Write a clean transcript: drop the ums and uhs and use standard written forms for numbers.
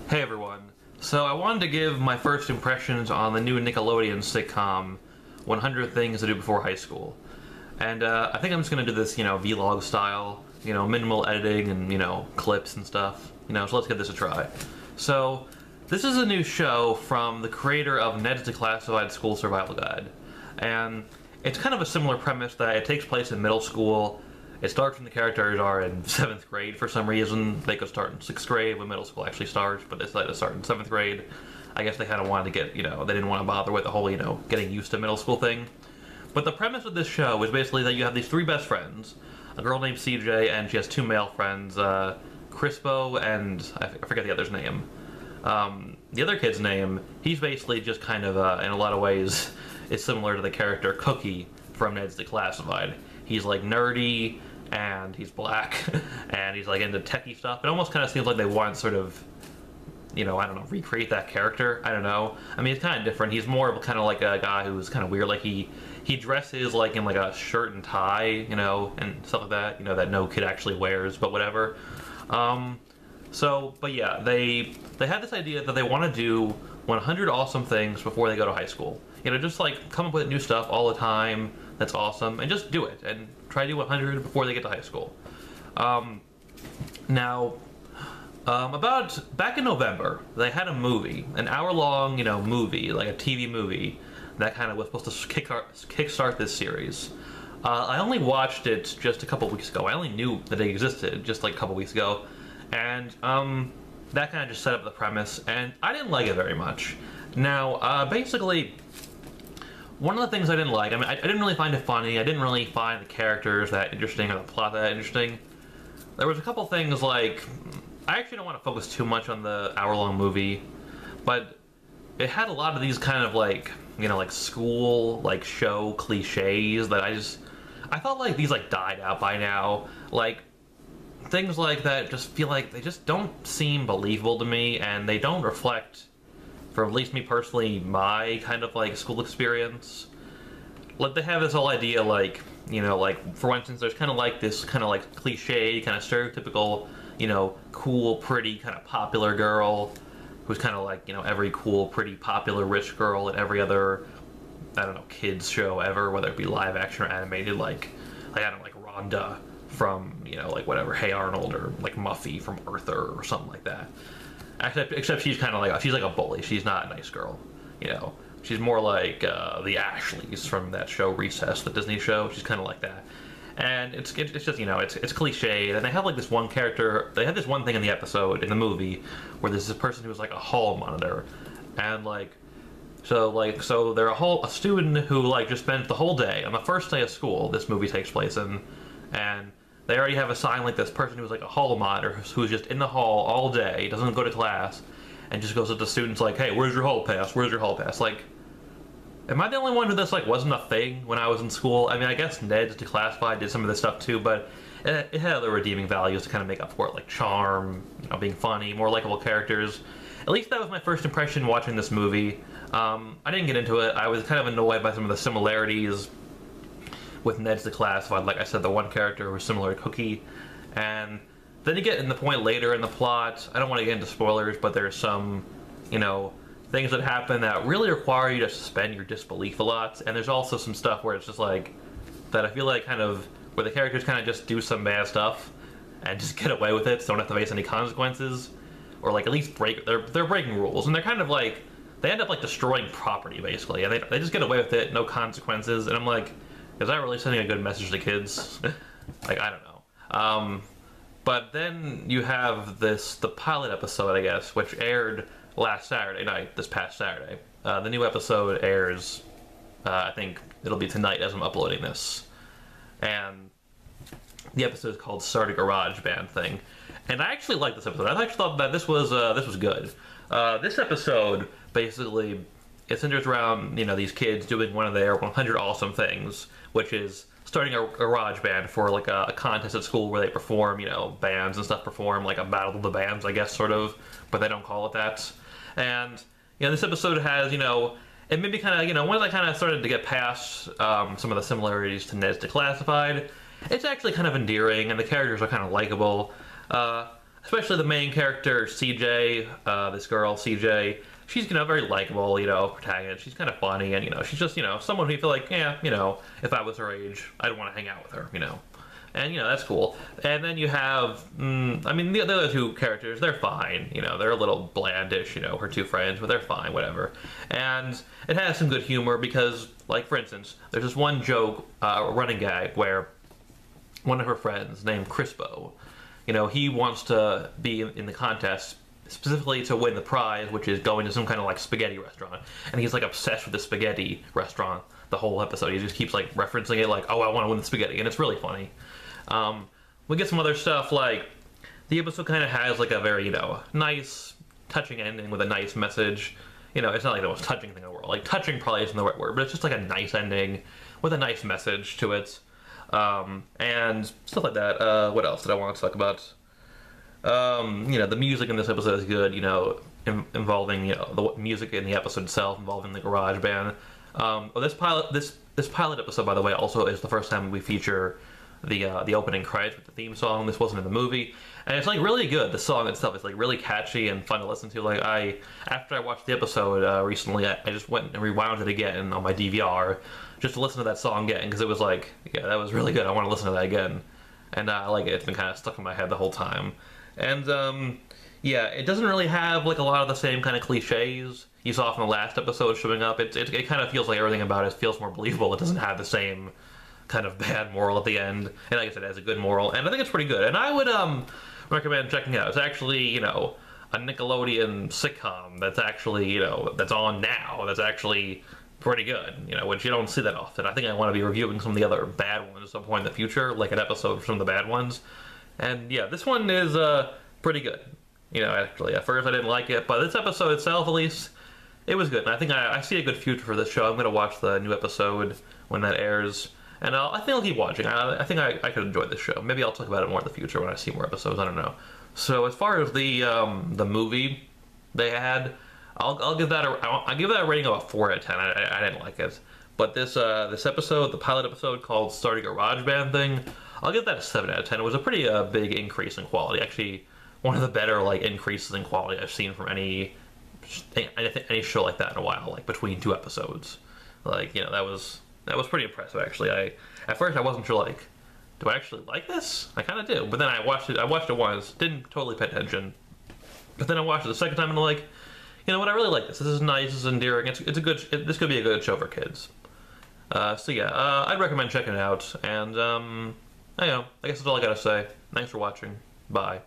Hey everyone. So I wanted to give my first impressions on the new Nickelodeon sitcom, 100 Things to Do Before High School. And I think I'm just going to do this, vlog style, minimal editing and, clips and stuff. So let's give this a try. So, this is a new show from the creator of Ned's Declassified School Survival Guide. And it's kind of a similar premise that it takes place in middle school. It starts when the characters are in 7th grade for some reason. They could start in 6th grade when middle school actually starts, but they decided to start in 7th grade. I guess they kind of wanted to get, they didn't want to bother with the whole, getting used to middle school thing. But the premise of this show is basically that you have these 3 best friends. A girl named CJ, and she has 2 male friends, Crispo and I forget the other's name. The other kid's name, he's basically just kind of, in a lot of ways, is similar to the character Cookie from Ned's Declassified. He's like nerdy, and he's black, and he's like into techie stuff. It almost kind of seems like they want to sort of, I don't know, recreate that character. I don't know. I mean, it's kind of different. He's more of kind of like a guy who's kind of weird. Like he dresses like in like a shirt and tie, and stuff like that. That no kid actually wears, but whatever. But yeah, they had this idea that they want to do 100 awesome things before they go to high school. Just like come up with new stuff all the time. That's awesome, and just do it, and try to do 100 before they get to high school. About back in November, they had a movie, an hour-long, movie, like a TV movie, that kind of was supposed to kickstart this series. I only watched it just a couple weeks ago. I only knew that it existed just like a couple weeks ago, and that kind of just set up the premise, and I didn't like it very much. Now, basically, one of the things I didn't like, I didn't really find it funny, I didn't really find the characters that interesting or the plot that interesting. There was a couple things like, I actually don't want to focus too much on the hour-long movie, but it had a lot of these kind of like, like school, like show cliches that I felt like these like died out by now. Like, things like that just feel like they just don't seem believable to me, and they don't reflect, for at least me personally, my kind of like school experience. Like they have this whole idea like, like for instance, there's kind of like this kind of like cliche, kind of stereotypical, cool, pretty, kind of popular girl who's kind of like, every cool, pretty, popular, rich girl in every other, I don't know, kids show ever, whether it be live action or animated, like I don't know, like Rhonda from, like whatever, Hey Arnold, or like Muffy from Earther or something like that. Except she's kind of like, she's like a bully. She's not a nice girl, She's more like the Ashleys from that show Recess, the Disney show. She's kind of like that. And it's just, it's cliched. And they have like this one character, they have this one thing in the episode, in the movie, where there's this person who's like a hall monitor. And so they're a student who like just spent the whole day, on the first day of school this movie takes place in, and they already have assigned like this person who's like a hall monitor who's just in the hall all day, doesn't go to class, and just goes up to students like, hey, where's your hall pass? Where's your hall pass? Like, am I the only one who this like wasn't a thing when I was in school? I mean, I guess Ned's Declassified did some of this stuff too, but it had other redeeming values to kind of make up for it, like charm, being funny, more likable characters. At least that was my first impression watching this movie. I didn't get into it. I was kind of annoyed by some of the similarities with Ned's Declassified. Like I said, the one character was similar to Cookie, and then you get in the point later in the plot, I don't want to get into spoilers, but there's some, things that happen that really require you to suspend your disbelief a lot, and there's also some stuff where it's just like, that I feel like kind of, where the characters kind of just do some bad stuff, and just get away with it, so don't have to face any consequences, or like at least they're breaking rules, and they're kind of like, they end up like destroying property basically, and they just get away with it, no consequences, and I'm like, is that really sending a good message to kids? Like, I don't know. But then you have the pilot episode, I guess, which aired last Saturday night, this past Saturday. The new episode airs, I think it'll be tonight as I'm uploading this. And the episode is called Start a Garage Band Thing. And I actually liked this episode. I actually thought that this was good. This episode, basically, it centers around, these kids doing one of their 100 awesome things, which is starting a garage band for like a contest at school where they perform, bands and stuff perform, like a battle of the bands, I guess, sort of, but they don't call it that. And, this episode has, it made me kind of, once I kind of started to get past some of the similarities to Ned's Declassified, it's actually kind of endearing, and the characters are kind of likable. especially the main character, CJ, this girl, CJ. She's, very likable, protagonist. She's kind of funny, and, she's just, someone who you feel like, yeah, if I was her age, I'd want to hang out with her. And, that's cool. And then you have, I mean, the other two characters, they're fine. They're a little blandish, her two friends, but they're fine, whatever. And it has some good humor because, like, for instance, there's this one joke, a running gag, where one of her friends, named Crispo, he wants to be in the contest specifically to win the prize, which is going to some kind of, like, spaghetti restaurant. And he's, like, obsessed with the spaghetti restaurant the whole episode. He just keeps, like, referencing it, like, oh, I want to win the spaghetti, and it's really funny. We get some other stuff, like, the episode kind of has, like, a very, nice, touching ending with a nice message. It's not, like, the most touching thing in the world. Like, touching probably isn't the right word, but it's just, like, a nice ending with a nice message to it. And stuff like that. What else did I want to talk about? The music in this episode is good, involving, the music in the episode itself, involving the garage band. This pilot episode, by the way, also is the first time we feature the opening credits with the theme song. This wasn't in the movie, and it's, like, really good. The song itself is, like, really catchy and fun to listen to. Like, after I watched the episode recently, I just went and rewound it again on my DVR just to listen to that song again, because it was like, yeah, that was really good. I want to listen to that again, and I like it. It's been kind of stuck in my head the whole time. And yeah, it doesn't really have, like, a lot of the same kind of cliches you saw from the last episode showing up. It kind of feels like everything about it feels more believable. It doesn't have the same kind of bad moral at the end, and like I said, it has a good moral, and I think it's pretty good, and I would recommend checking it out. It's actually, a Nickelodeon sitcom that's actually, that's on now, that's actually pretty good, which you don't see that often. I think I want to be reviewing some of the other bad ones at some point in the future, like an episode for some of the bad ones. And yeah, this one is pretty good. Actually, at first I didn't like it, but this episode itself, at least, it was good. And I think I see a good future for this show. I'm going to watch the new episode when that airs, and I think I'll keep watching. I think I could enjoy this show. Maybe I'll talk about it more in the future when I see more episodes. I don't know. So as far as the movie they had, I'll give that a rating of a 4 out of 10. I didn't like it, but this episode, the pilot episode called "Starting a Garage Band Thing," I'll give that a 7 out of 10. It was a pretty big increase in quality. Actually, one of the better, like, increases in quality I've seen from any show like that in a while. Like, between 2 episodes, like, that was pretty impressive. Actually, at first I wasn't sure, like, do I actually like this? I kind of do, but then I watched it once, didn't totally pay attention, but then I watched it the second time and I'm like, you know what? I really like this. This is nice. This is endearing. It's a good. This could be a good show for kids. So yeah, I'd recommend checking it out. And I guess that's all I gotta say. Thanks for watching. Bye.